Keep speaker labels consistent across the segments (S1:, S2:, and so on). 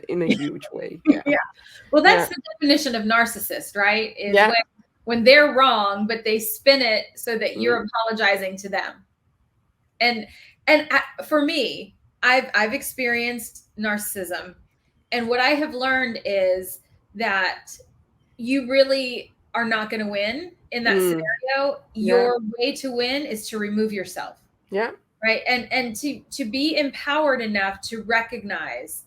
S1: in a huge way. Yeah.
S2: Yeah. Well, that's
S1: Yeah.
S2: the definition of narcissist, right? Is
S1: Yeah.
S2: when they're wrong, but they spin it so that you're
S1: Mm.
S2: apologizing to them. And for me, I've experienced narcissism, and what I have learned is that you really are not going to win in that scenario.
S1: Yeah.
S2: Your way to win is to remove yourself.
S1: Yeah.
S2: Right. And to be empowered enough to recognize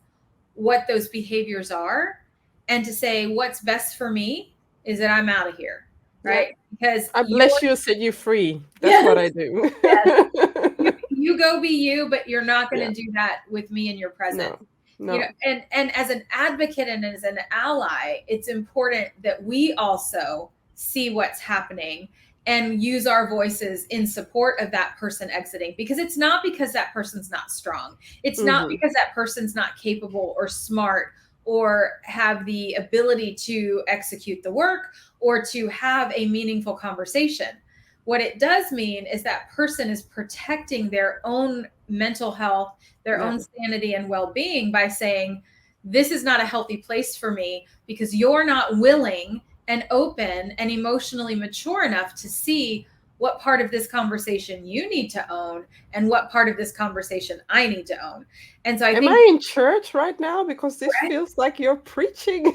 S2: what those behaviors are and to say what's best for me is that I'm out of here. Right.
S1: Yeah.
S2: Because
S1: I bless you, set you free. That's
S2: yes,
S1: what I do.
S2: yes, you go be you, but you're not going to
S1: Yeah.
S2: do that with me in your presence.
S1: No.
S2: You know, and as an advocate and as an ally, it's important that we also see what's happening and use our voices in support of that person exiting, because it's not because that person's not strong. It's not because that person's not capable or smart or have the ability to execute the work or to have a meaningful conversation. What it does mean is that person is protecting their own mental health, their own sanity and well-being by saying, this is not a healthy place for me because you're not willing and open and emotionally mature enough to see what part of this conversation you need to own and what part of this conversation I need to own. And so I
S1: Am
S2: think,
S1: I in church right now? Because this feels like you're preaching.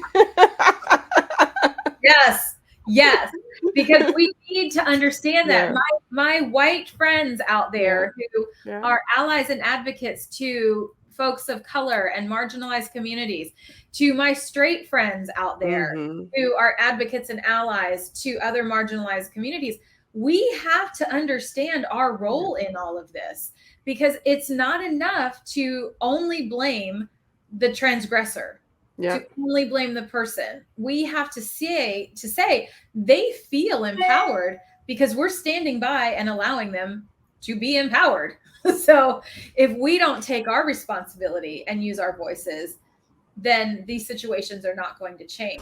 S2: yes, because we need to understand that
S1: Yeah.
S2: my white friends out there who
S1: Yeah.
S2: are allies and advocates to folks of color and marginalized communities, to my straight friends out there who are advocates and allies to other marginalized communities, we have to understand our role in all of this, because it's not enough to only blame the transgressor.
S1: Yeah.
S2: To only blame the person. We have to say they feel empowered because we're standing by and allowing them to be empowered. So if we don't take our responsibility and use our voices, then these situations are not going to change.